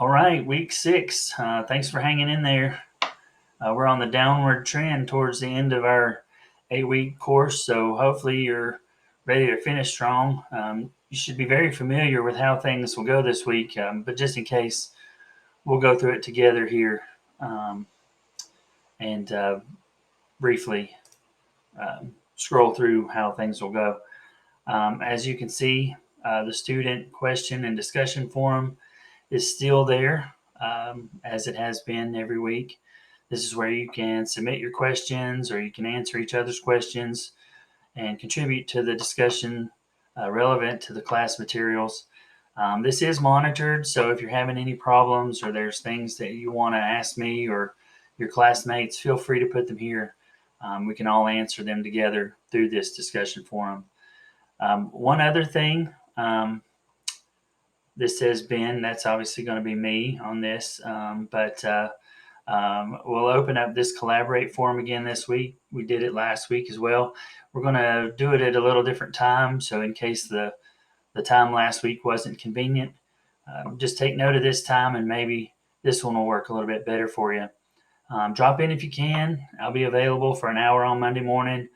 All right, week 6. Thanks for hanging in there. We're on the downward trend towards the end of our 8-week course, so hopefully you're ready to finish strong. You should be very familiar with how things will go this week, but just in case, we'll go through it together here um, and briefly scroll through how things will go. As you can see, the student question and discussion forum is still there, as it has been every week. This is where you can submit your questions or you can answer each other's questions and contribute to the discussion relevant to the class materials. This is monitored, so if you're having any problems or there's things that you want to ask me or your classmates, feel free to put them here. We can all answer them together through this discussion forum. One other thing, this has been, that's obviously going to be me on this, but we'll open up this Collaborate forum again this week. We did it last week as well. We're going to do it at a little different time, so in case the time last week wasn't convenient, just take note of this time and maybe this one will work a little bit better for you. Drop in if you can. I'll be available for an hour on Monday morning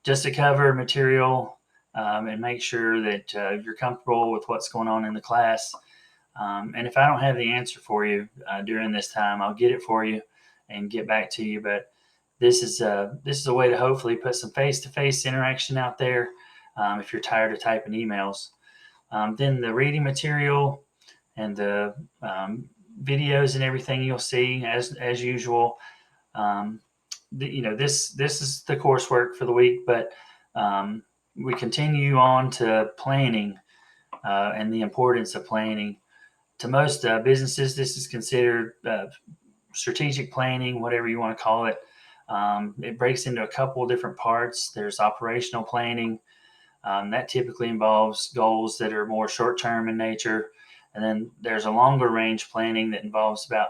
just to cover material and make sure that you're comfortable with what's going on in the class. And if I don't have the answer for you during this time, I'll get it for you and get back to you. But this is a way to hopefully put some face-to-face interaction out there if you're tired of typing emails. Then the reading material and the videos and everything you'll see as usual. This is the coursework for the week, but we continue on to planning and the importance of planning. To most businesses, this is considered strategic planning, whatever you want to call it. It breaks into a couple of different parts. There's operational planning. That typically involves goals that are more short-term in nature. And then there's a longer range planning that involves about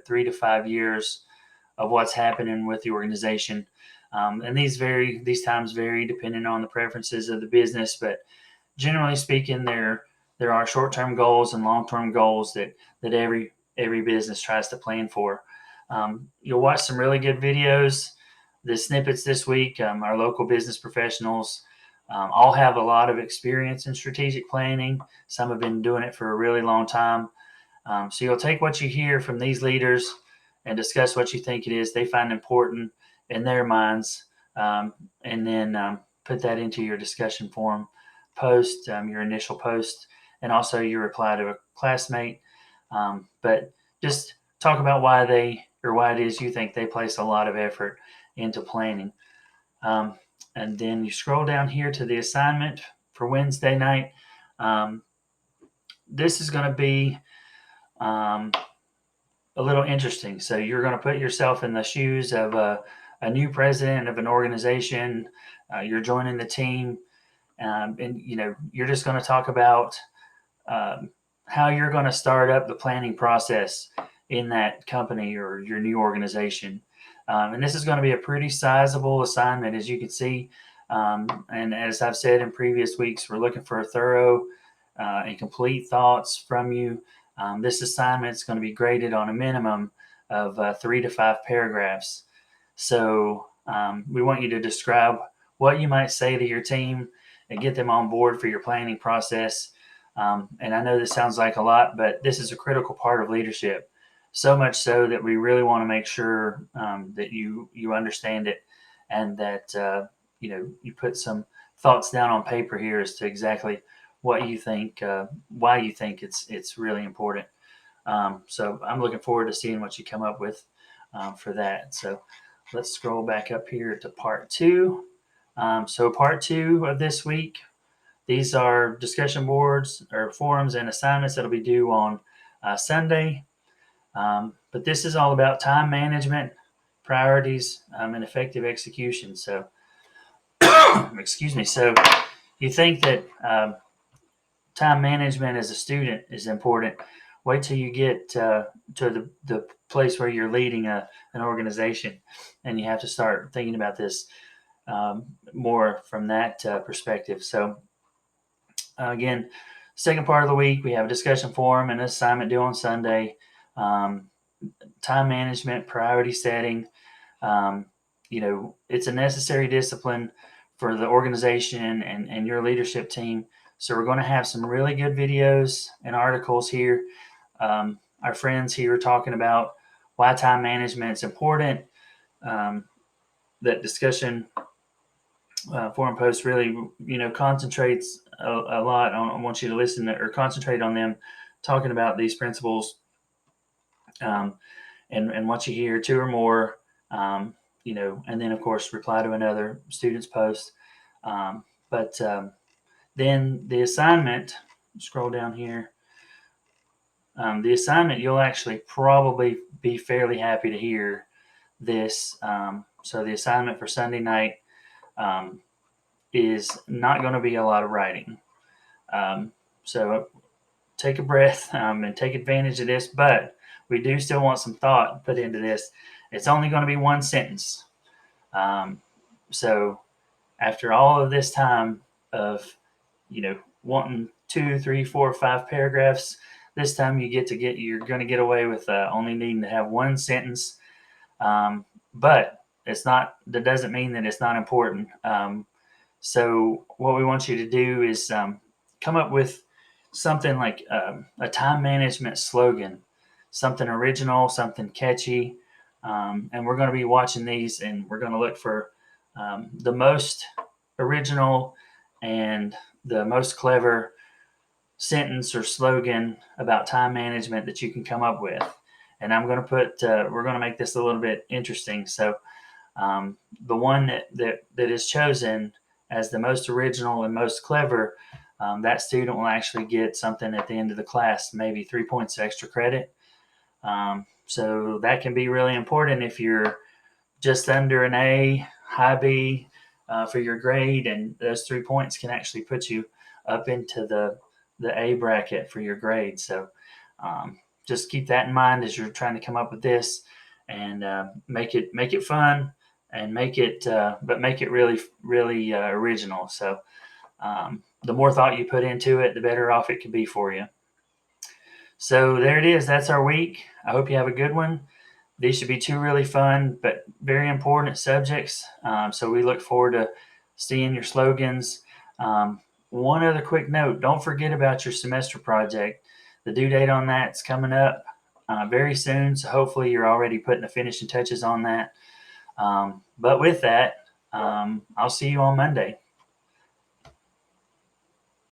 3 to 5 years of what's happening with the organization. And these times vary depending on the preferences of the business, but generally speaking, there are short-term goals and long-term goals that every business tries to plan for. You'll watch some really good videos. The snippets this week, our local business professionals all have a lot of experience in strategic planning. Some have been doing it for a really long time. So you'll take what you hear from these leaders and discuss what you think it is they find important in their minds, and then put that into your discussion forum post, your initial post, and also your reply to a classmate. But just talk about why it is you think they place a lot of effort into planning. And then you scroll down here to the assignment for Wednesday night. This is going to be a little interesting. So you're going to put yourself in the shoes of a new president of an organization. You're joining the team, and you're just going to talk about how you're going to start up the planning process in that company or your new organization. And this is going to be a pretty sizable assignment, as you can see. And as I've said in previous weeks, we're looking for thorough and complete thoughts from you. This assignment is going to be graded on a minimum of 3 to 5 paragraphs. So we want you to describe what you might say to your team and get them on board for your planning process. And I know this sounds like a lot, but this is a critical part of leadership. So much so that we really want to make sure that you understand it and that you put some thoughts down on paper here as to exactly what you think, why you think it's really important. So I'm looking forward to seeing what you come up with for that. So let's scroll back up here to part 2. So part 2 of this week, these are discussion boards or forums and assignments that'll be due on Sunday. But this is all about time management, priorities, and effective execution. So, excuse me. So you think that time management as a student is important. Wait till you get to the place where you're leading an organization and you have to start thinking about this more from that perspective. So again, second part of the week, we have a discussion forum and an assignment due on Sunday. Time management, priority setting. It's a necessary discipline for the organization and your leadership team. So we're going to have some really good videos and articles here. Our friends here are talking about why time management is important. That discussion forum post really, concentrates a lot on. I want you to listen to, or concentrate on them talking about these principles. And once you hear two or more, and then of course reply to another student's post. Then the assignment, scroll down here. The assignment, you'll actually probably be fairly happy to hear this. So the assignment for Sunday night is not going to be a lot of writing. So take a breath and take advantage of this, but we do still want some thought put into this. It's only going to be one sentence. So after all of this time of, wanting 2, 3, 4, 5 paragraphs, this time you're going to get away with only needing to have one sentence. But that doesn't mean that it's not important. So what we want you to do is come up with something like a time management slogan, something original, something catchy. And we're going to be watching these, and we're going to look for the most original and the most clever sentence or slogan about time management that you can come up with. And I'm going to we're going to make this a little bit interesting. So the one that is chosen as the most original and most clever, that student will actually get something at the end of the class, maybe 3 points extra credit. So that can be really important if you're just under an A, high B for your grade, and those 3 points can actually put you up into the A bracket for your grade. So just keep that in mind as you're trying to come up with this, and make it fun, and make it really, really original. So the more thought you put into it, the better off it could be for you. So there it is. That's our week. I hope you have a good one. These should be 2 really fun but very important subjects. So we look forward to seeing your slogans. One other quick note, don't forget about your semester project. The due date on that's coming up very soon, so hopefully you're already putting the finishing touches on that. But with that, I'll see you on Monday.